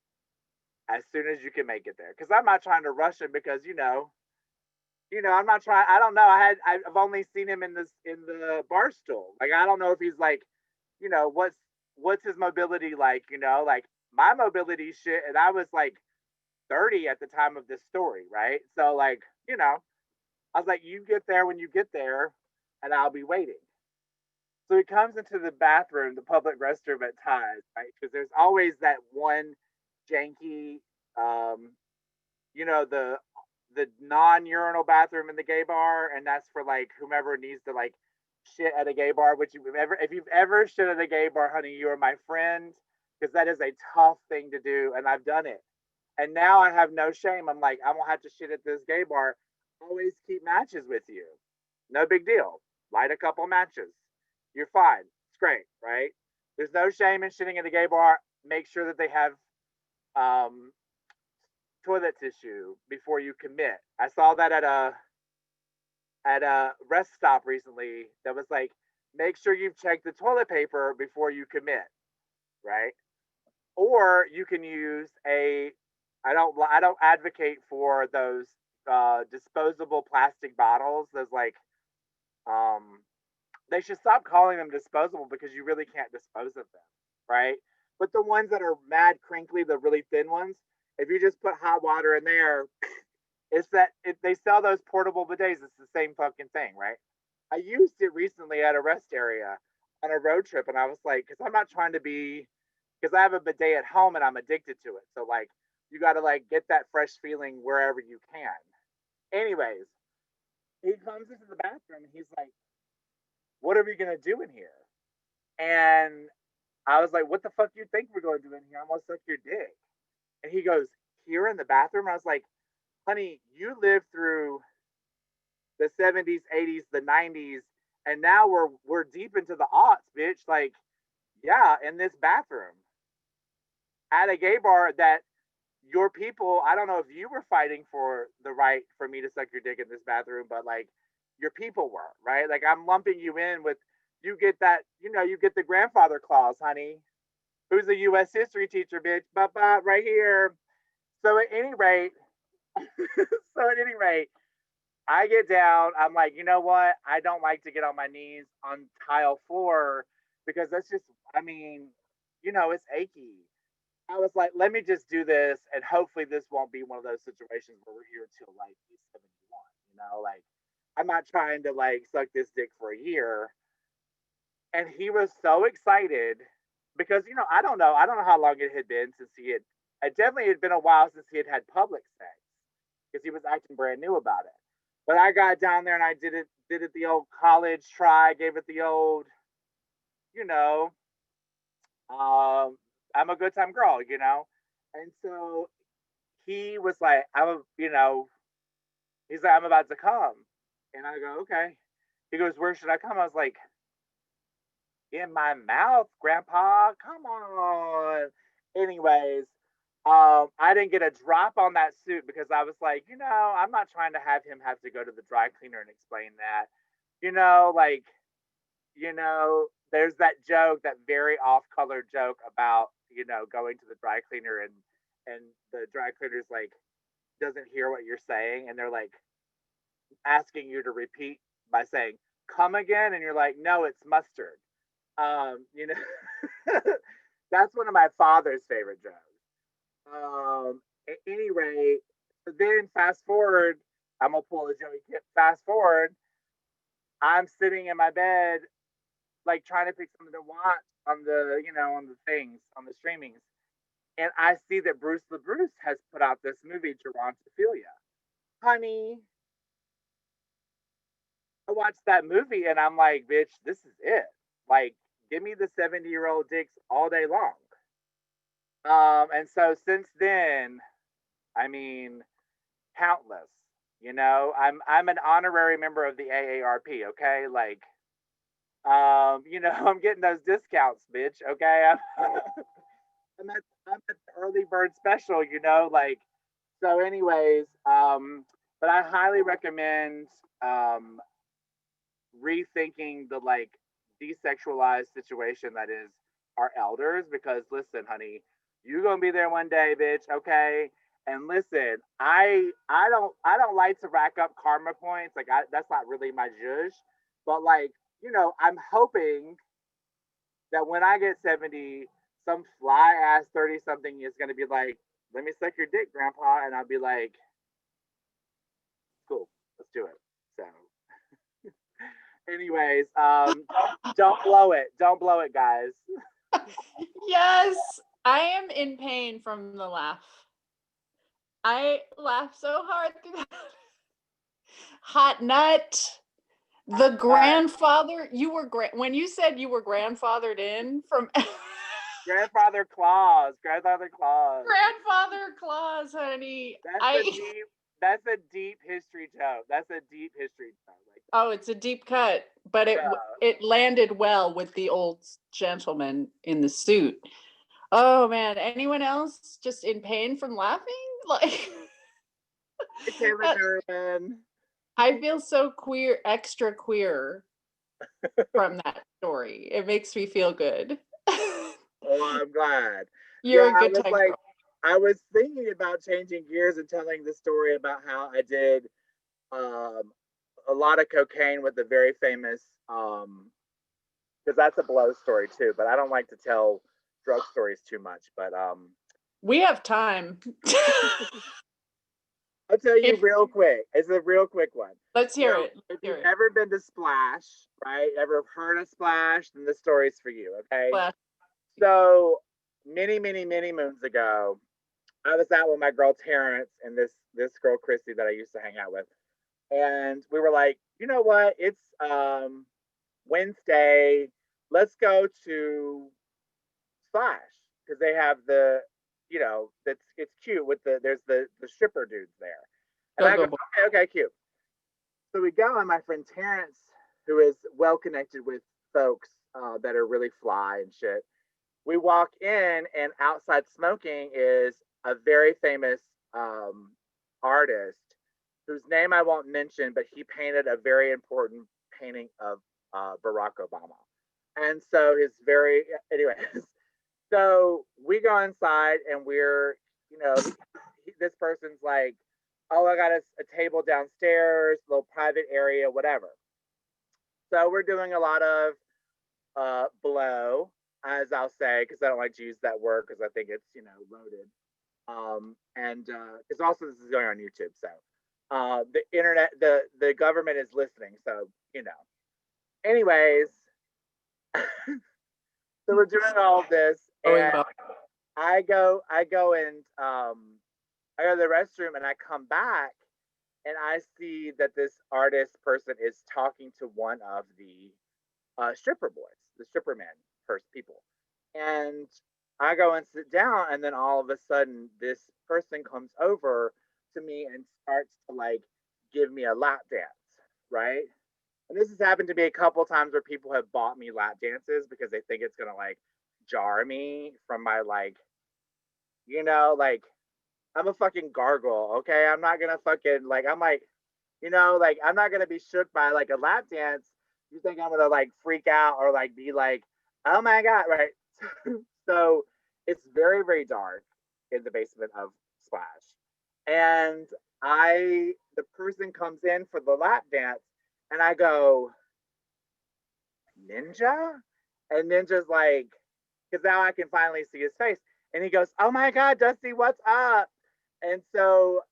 as soon as you can make it there. Because I'm not trying to rush him because, I'm not trying, I don't know. I've only seen him in the bar stool. Like, I don't know if he's like, what's his mobility like, like my mobility shit. And I was like 30 at the time of this story, right? So like, I was like, you get there when you get there and I'll be waiting. So he comes into the bathroom, the public restroom at times, right? Because there's always that one janky, the non-urinal bathroom in the gay bar, and that's for like whomever needs to like shit at a gay bar. If you've ever shit at a gay bar, honey, you are my friend, because that is a tough thing to do, and I've done it. And now I have no shame. I'm like, I won't have to shit at this gay bar. Always keep matches with you. No big deal. Light a couple matches. You're fine. It's great, right? There's no shame in shitting at a gay bar. Make sure that they have toilet tissue before you commit. I saw that at a rest stop recently that was like, make sure you've checked the toilet paper before you commit, right? Or you can use I don't advocate for those disposable plastic bottles. Those like they should stop calling them disposable because you really can't dispose of them, right? But the ones that are mad crinkly, the really thin ones, if you just put hot water in there, they sell those portable bidets. It's the same fucking thing, right? I used it recently at a rest area on a road trip, and I was like, because I'm not trying to be, because I have a bidet at home and I'm addicted to it. So like, you got to like get that fresh feeling wherever you can. Anyways, he comes into the bathroom and he's like, what are we gonna do in here? And I was like, what the fuck do you think we're going to do in here? I'm gonna suck your dick. And he goes, here in the bathroom? I was like, honey, you lived through the 70s, 80s, the 90s, and now we're deep into the aughts, bitch. Like, yeah, in this bathroom. At a gay bar that your people, I don't know if you were fighting for the right for me to suck your dick in this bathroom, but like your people were, right? Like I'm lumping you in with, you get that, you get the grandfather clause, honey. Who's a U.S. history teacher, bitch? Ba-ba, right here. So at any rate, I get down. I'm like, you know what? I don't like to get on my knees on tile floor because that's just, it's achy. I was like, let me just do this, and hopefully this won't be one of those situations where we're here till like 71. Like I'm not trying to like suck this dick for a year. And he was so excited because I don't know how long it had been since it definitely had been a while since he had public sex because he was acting brand new about it. But I got down there and I did it the old college try, gave it the old, I'm a good time girl, And so he was like, he's like, I'm about to come. And I go, okay. He goes, where should I come? I was like, in my mouth, Grandpa, come on. Anyways, I didn't get a drop on that suit because I was like, I'm not trying to have him have to go to the dry cleaner and explain that. There's that joke, that very off-color joke about, going to the dry cleaner and the dry cleaner's like, doesn't hear what you're saying. And they're like asking you to repeat by saying, come again. And you're like, no, it's mustard. That's one of my father's favorite jokes. At any rate, then fast forward, I'm gonna pull a Joey Kipp. Fast forward, I'm sitting in my bed, like trying to pick something to watch on the, on the things, on the streamings, and I see that Bruce LaBruce has put out this movie, Gerontophilia. Honey, I watched that movie and I'm like, bitch, this is it. Like, give me the 70-year-old dicks all day long. And so since then, I mean, countless. You know, I'm an honorary member of the AARP. Okay, like, you know, I'm getting those discounts, bitch. Okay, I'm at the early bird special. You know, like, so. Anyways, but I highly recommend rethinking the like desexualized situation that is our elders, because listen, honey, you gonna be there one day, bitch. Okay. And listen, I don't like to rack up karma points. Like, that's not really my zhuzh. But like, you know, I'm hoping that when I get 70, some fly ass 30 something is gonna be like, let me suck your dick, grandpa. And I'll be like, cool, let's do it. So anyways, don't blow it. Don't blow it, guys. Yes, I am in pain from the laugh. I laughed so hard through that. Hot nut. The grandfather, you were when you said you were grandfathered in from Grandfather Claus. Grandfather Claus. Grandfather Claus, honey. That's a deep history joke. That's a deep history joke. Like, oh, it's a deep cut, but it landed well with the old gentleman in the suit. Oh man, anyone else just in pain from laughing? Like, I feel so queer, extra queer from that story. It makes me feel good. Oh, I'm glad. You're a good type. I was thinking about changing gears and telling the story about how I did a lot of cocaine with a very famous, because that's a blow story too, but I don't like to tell drug stories too much. But we have time. I'll tell you real quick. It's a real quick one. Let's hear it. If you've ever been to Splash, right? Ever heard of Splash? Then the story's for you, okay? Splash. So many moons ago, I was out with my girl Terrence and this girl Christy that I used to hang out with, and we were like, you know what? It's Wednesday. Let's go to Splash because they have the, you know, it's cute with there's the stripper dudes there. And I go, okay, cute. So we go, and my friend Terrence, who is well connected with folks that are really fly and shit, we walk in, and outside smoking is a very famous artist whose name I won't mention, but he painted a very important painting of Barack Obama. And so anyways, so we go inside, and we're, you know, this person's like, oh, I got a table downstairs, little private area, whatever. So we're doing a lot of blow, as I'll say, because I don't like to use that word because I think it's, you know, loaded. And because also this is going on YouTube, so the internet, the government is listening, so, you know. Anyways, so we're doing all of this, and I go and I go to the restroom, and I come back, and I see that this artist person is talking to one of the stripper boys, the stripper men people. And I go and sit down, and then all of a sudden this person comes over to me and starts to like give me a lap dance, right? And this has happened to me a couple times where people have bought me lap dances because they think it's gonna like jar me from my like, you know, like, I'm a fucking gargoyle, okay? I'm not gonna fucking like, I'm like, you know, like, I'm not gonna be shook by like a lap dance. You think I'm gonna like freak out or like be like, oh my God, right? So it's very, very dark in the basement of Splash. And the person comes in for the lap dance, and I go, Ninja? And Ninja's like, because now I can finally see his face. And he goes, oh my God, Dusty, what's up? And so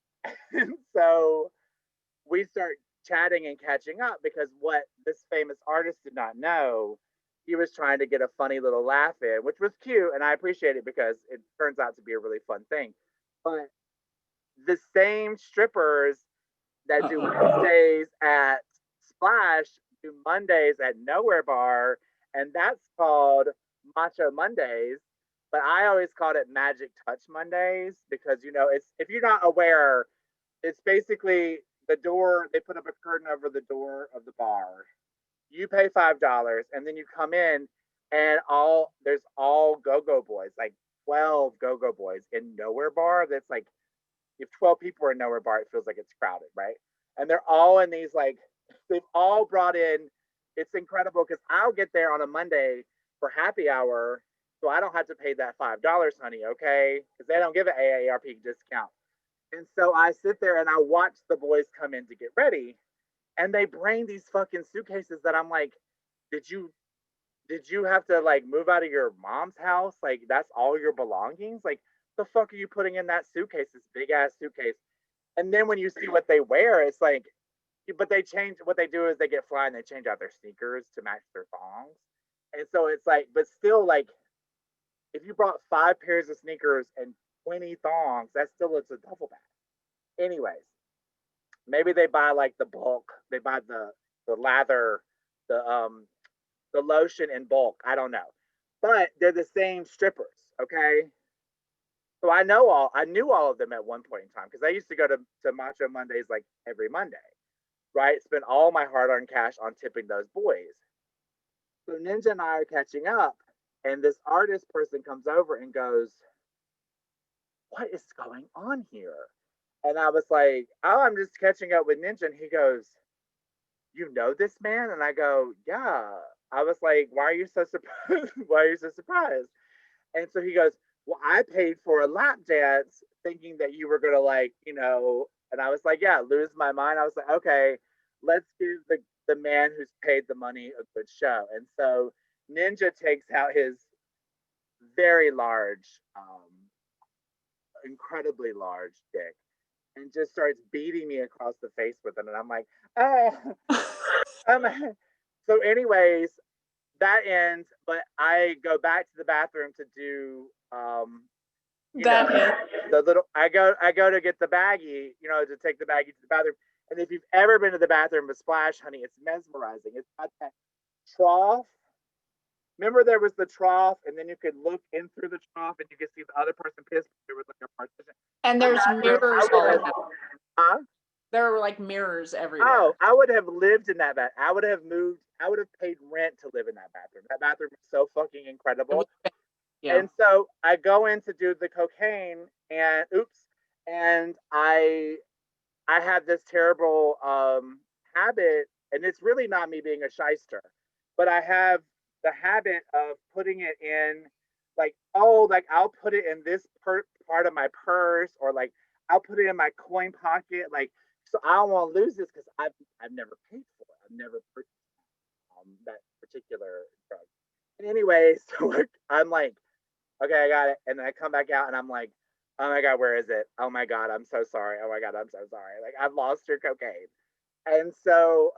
we start chatting and catching up, because what this famous artist did not know, he was trying to get a funny little laugh in, which was cute, and I appreciate it because it turns out to be a really fun thing. But the same strippers that do Wednesdays at Splash do Mondays at Nowhere Bar, and that's called Macho Mondays. But I always called it Magic Touch Mondays because, you know, it's, if you're not aware, it's basically the door, they put up a curtain over the door of the bar. You pay $5 and then you come in and there's all go-go boys, like 12 go-go boys in Nowhere Bar. That's like, if 12 people are in Nowhere Bar, it feels like it's crowded, right? And they're all in these, like, they've all brought in, it's incredible because I'll get there on a Monday for happy hour, so I don't have to pay that $5, honey, okay? Because they don't give an AARP discount. And so I sit there and I watch the boys come in to get ready, and they bring these fucking suitcases that I'm like, did you have to like move out of your mom's house? Like, that's all your belongings? Like, the fuck are you putting in that suitcase, this big ass suitcase? And then when you see what they wear, it's like, but they change, what they do is they get fly and they change out their sneakers to match their thongs. And so it's like, but still, like, if you brought 5 pairs of sneakers and 20 thongs, that still is a duffel bag. Anyways, maybe they buy like the bulk, they buy the lather, the lotion in bulk. I don't know, but they're the same strippers, okay? So I knew all of them at one point in time because I used to go to Macho Mondays like every Monday, right? Spend all my hard-earned cash on tipping those boys. So Ninja and I are catching up, and this artist person comes over and goes, "What is going on here?" And I was like, "Oh, I'm just catching up with Ninja." And he goes, "You know this man?" And I go, "Yeah." I was like, "Why are you so surprised? Why are you so surprised?" And so he goes, "Well, I paid for a lap dance thinking that you were gonna, like, you know." And I was like, "Yeah, lose my mind." I was like, "Okay, let's give the man who's paid the money a good show." And so Ninja takes out his very large, incredibly large dick and just starts beating me across the face with it. And I'm like, so anyways, that ends, but I go back to the bathroom to do the little, I go to get the baggie, you know, to take the baggie to the bathroom. And if you've ever been to the bathroom with Splash, honey, it's mesmerizing. It's got that trough. Remember, there was the trough, and then you could look in through the trough, and you could see the other person piss. There was like a partition. And there's mirrors all around. Huh? There were like mirrors everywhere. Oh, I would have lived in that bath. I would have moved. I would have paid rent to live in that bathroom. That bathroom is so fucking incredible. Yeah. And so I go in to do the cocaine, and and I have this terrible habit, and it's really not me being a shyster, but I have the habit of putting it in, like, I'll put it in this part of my purse, or like I'll put it in my coin pocket, like, so I don't want to lose this because I've never paid for it. I've never purchased that particular drug. And anyway, so I'm like, okay, I got it. And then I come back out and I'm like, oh my God, where is it? Oh my God, I'm so sorry. Oh my God, I'm so sorry. Like, I've lost your cocaine. And so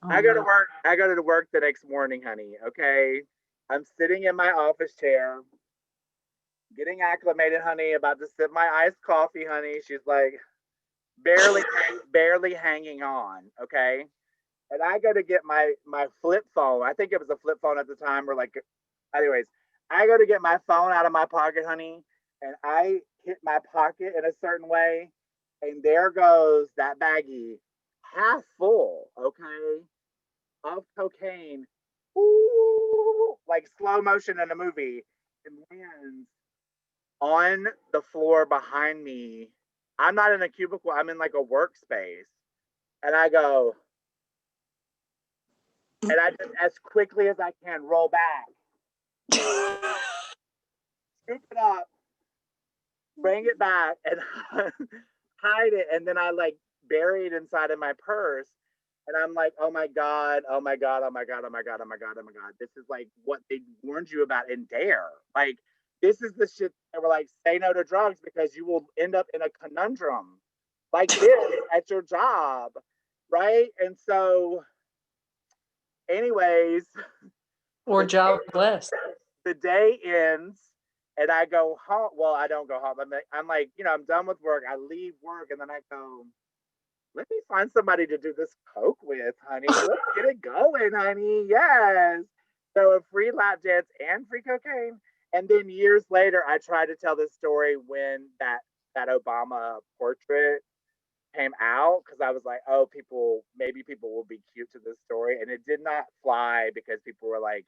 I go to work the next morning, honey. Okay. I'm sitting in my office chair, getting acclimated, honey, about to sip my iced coffee, honey. She's like barely hanging on. Okay. And I go to get my flip phone. I think it was a flip phone at the time, or like, anyways, I go to get my phone out of my pocket, honey, and I hit my pocket in a certain way, and there goes that baggie, half full, okay, of cocaine, ooh, like slow motion in a movie, and lands on the floor behind me. I'm not in a cubicle, I'm in like a workspace. And I go, and I just, as quickly as I can, roll back, scoop it up, bring it back, and hide it. And then I like bury it inside of my purse. And I'm like, oh my God, oh my God, oh my God, oh my God, oh my God, oh my God. This is like what they warned you about in Dare. Like, this is the shit that were like, say no to drugs because you will end up in a conundrum like this at your job. Right. And so, anyways, or jobless. The day ends and I go home. Well, I don't go home. I'm like, you know, I'm done with work. I leave work and then I go, let me find somebody to do this coke with, honey. Let's get it going, honey. Yes. So a free lap dance and free cocaine. And then years later, I tried to tell this story when that Obama portrait came out, because I was like, oh, maybe people will be cute to this story. And it did not fly because people were like,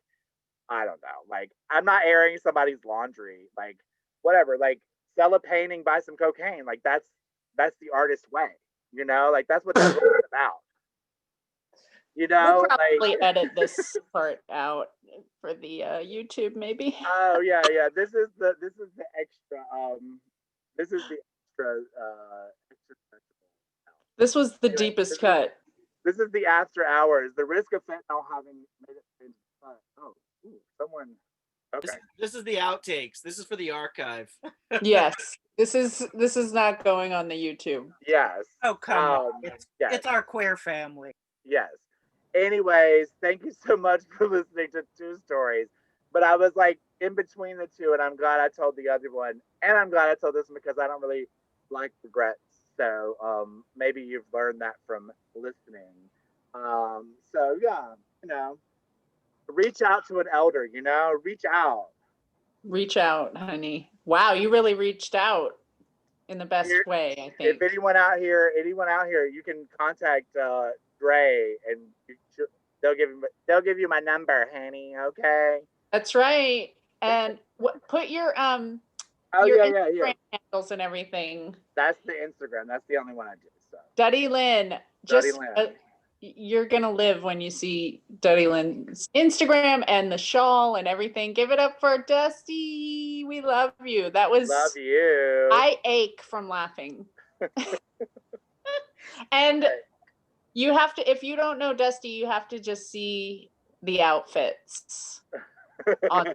I don't know. Like, I'm not airing somebody's laundry. Like, whatever. Like, sell a painting, buy some cocaine. Like, that's the artist way. You know, like that's what that's about. You know, we'll probably edit this part out for the YouTube, maybe. Oh yeah. This is the extra. Extra this was the deepest cut. This is the after hours. The risk of fentanyl having made it into the cut. Oh, someone. Okay. This is the outtakes. This is for the archive. Yes. This is not going on the YouTube. Yes. Oh, come on. It's our queer family. Yes. Anyways, thank you so much for listening to two stories. But I was like in between the two, and I'm glad I told the other one. And I'm glad I told this one because I don't really like regrets. So maybe you've learned that from listening. So yeah, you know, reach out to an elder, you know, reach out. Reach out, honey. Wow, you really reached out in the best way, I think. If anyone out here, you can contact Drae, and they'll give you my number, honey. Okay. That's right. And put your Instagram handles and everything. That's the Instagram. That's the only one I do. So. Duddy Lynn, you're gonna live when you see Duddy Lynn's Instagram and the shawl and everything. Give it up for Dusty. We love you. That was love you. I ache from laughing. And you have to, if you don't know Dusty, you have to just see the outfits on,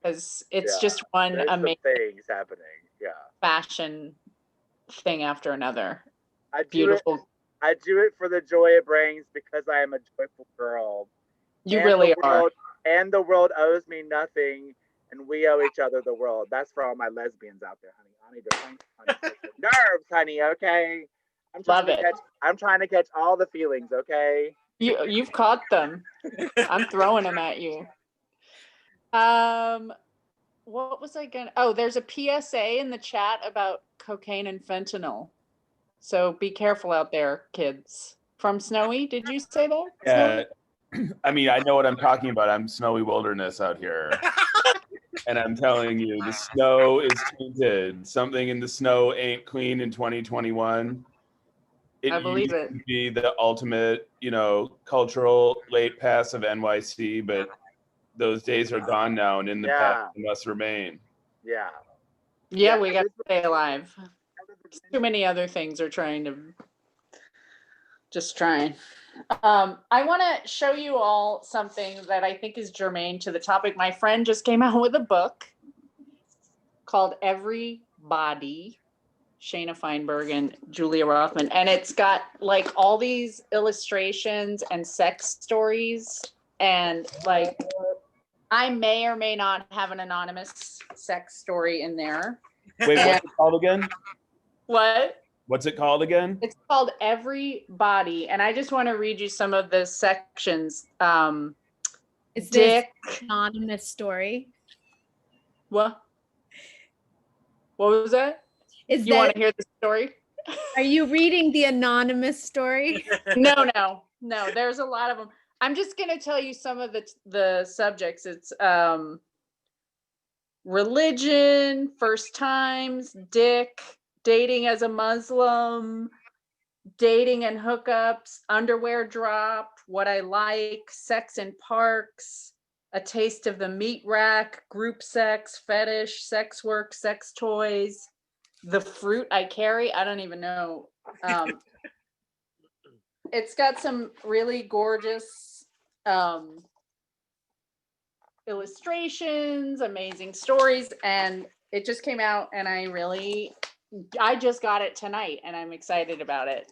because it's just one amazing things happening. Yeah. Fashion thing after another. Beautiful. I do it for the joy it brings because I am a joyful girl. You really are. And the world owes me nothing, and we owe each other the world. That's for all my lesbians out there, honey. I need to nerves, honey. Okay. I'm trying to catch all the feelings. Okay. You've caught them. I'm throwing them at you. What was I gonna? Oh, there's a PSA in the chat about cocaine and fentanyl. So be careful out there, kids. From Snowy, did you say that? Yeah. I mean, I know what I'm talking about. I'm snowy wilderness out here. And I'm telling you, the snow is tainted. Something in the snow ain't clean in 2021. I believe it. Used to be the ultimate, you know, cultural late pass of NYC, but those days are gone now, and in the past must remain. Yeah. Yeah, we got to stay alive. Too many other things are trying. I want to show you all something that I think is germane to the topic. My friend just came out with a book called Everybody, Shayna Feinberg and Julia Rothman. And it's got like all these illustrations and sex stories. And like, I may or may not have an anonymous sex story in there. Wait, what's it called again? What? What's it called again? It's called Everybody. And I just want to read you some of the sections. Is this anonymous story? What? What was that? You want to hear the story? Are you reading the anonymous story? No. There's a lot of them. I'm just going to tell you some of the subjects. It's religion, first times, dick, dating as a Muslim, dating and hookups, underwear drop, what I like, sex in parks, a taste of the meat rack, group sex, fetish, sex work, sex toys, the fruit I carry. I don't even know. It's got some really gorgeous illustrations, amazing stories, and it just came out, and I just got it tonight, and I'm excited about it.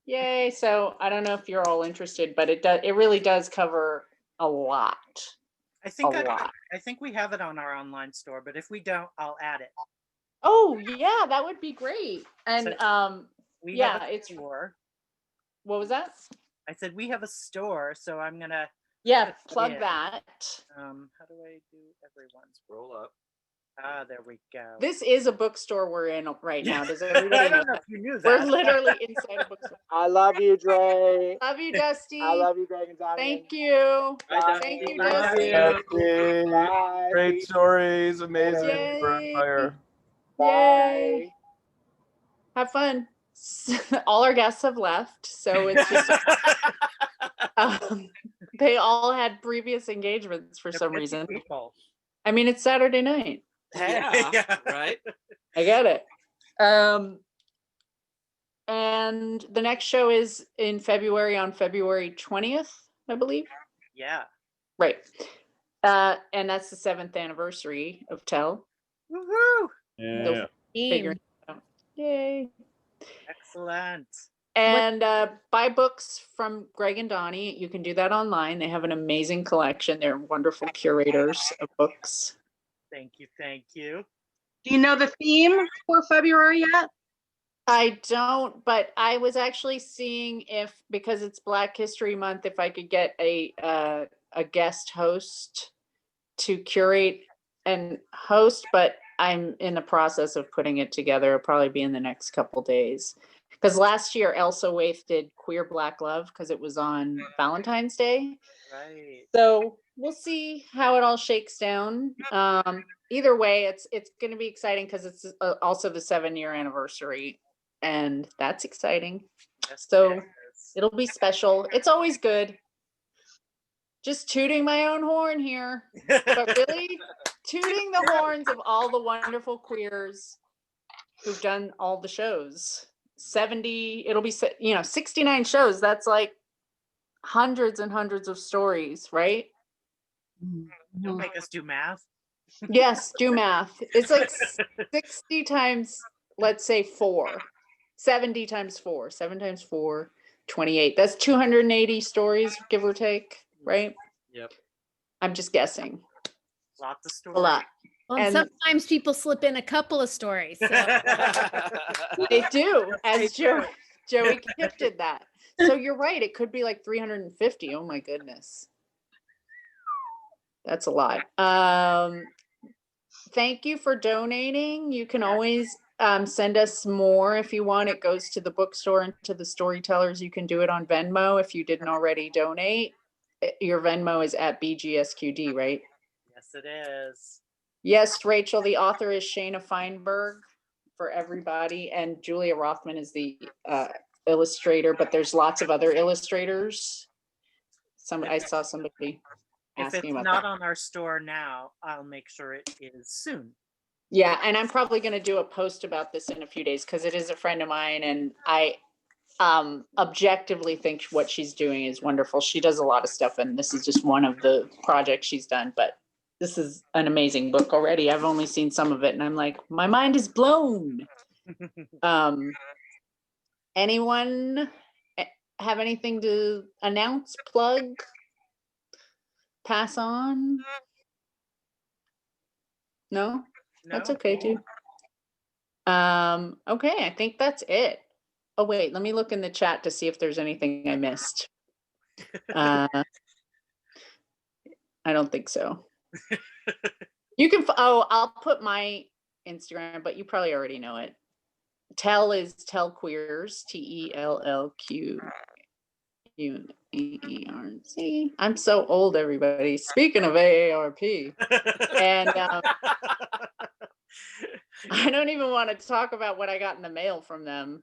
Yay. So I don't know if you're all interested, but it really does cover a lot. I think we have it on our online store, but if we don't, I'll add it. Oh yeah, that would be great. And We Yeah, have a it's store. what was that? I said we have a store, so I'm gonna. Yeah, plug Yeah. that. How do I do everyone? Scroll up. Ah, there we go. This is a bookstore we're in right now. Does I everybody know don't know that? if you knew that. We're literally inside a bookstore. I love you, Drae. Love you, Dusty. I love you, Greg and Donnie. Thank you. Bye. Thank you, Bye. Dusty. Dusty. Bye. Great stories, amazing. Yay. Fire. Yay. Have fun. All our guests have left, so it's just they all had previous engagements for some reason. People. I mean, it's Saturday night. Yeah, right? I get it. And the next show is in February, on February 20th, I believe. Yeah. Right. And that's the 7th anniversary of Tell. Woohoo! Yeah. Figuring it out. Yay. Excellent. And buy books from Greg and Donnie. You can do that online. They have an amazing collection. They're wonderful curators of books. Thank you. Thank you. Do you know the theme for February yet? I don't, but I was actually seeing if, because it's Black History Month, if I could get a guest host to curate and host, but I'm in the process of putting it together. It'll probably be in the next couple days. Because last year Elsa Waith did Queer Black Love because it was on Valentine's Day. Right. So we'll see how it all shakes down. Either way, it's going to be exciting because it's also the 7-year anniversary, and that's exciting. Yes, So it is. it'll be special. It's always good. Just tooting my own horn here, but really tooting the horns of all the wonderful queers who've done all the shows. 70, it'll be 69 shows. That's like hundreds and hundreds of stories, right? Don't make us do math. Yes, do math. It's like 60 times, let's say 4. 70 times 4. 7 times 4, 28. That's 280 stories, give or take, right? Yep. I'm just guessing. Lots of stories. A lot. Well, And- sometimes people slip in a couple of stories. So. They do, as Joey Kipp did that. So you're right. It could be like 350. Oh my goodness. That's a lot. Thank you for donating. You can always send us more if you want. It goes to the bookstore and to the storytellers. You can do it on Venmo if you didn't already donate. Your Venmo is at BGSQD, right? Yes, it is. Yes, Rachel, the author is Shayna Feinberg for everybody, and Julia Rothman is the illustrator, but there's lots of other illustrators. I saw somebody If it's asking about not that. on our store now, I'll make sure it is soon. Yeah, and I'm probably going to do a post about this in a few days because it is a friend of mine, and I objectively think what she's doing is wonderful. She does a lot of stuff, and this is just one of the projects she's done, but this is an amazing book already. I've only seen some of it, and I'm like, my mind is blown. Anyone have anything to announce, plug, pass on? No? That's okay too. Okay, I think that's it. Oh wait, let me look in the chat to see if there's anything I missed. I don't think so. You can, I'll put my Instagram, but you probably already know it. Tell is Tell Queers, TELLQUEERC. I'm so old, everybody. Speaking of AARP, and I don't even want to talk about what I got in the mail from them.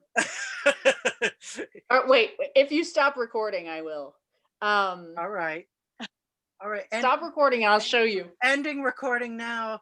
Wait, if you stop recording, I will. All right. All right. Stop recording and I'll show you. Ending recording now.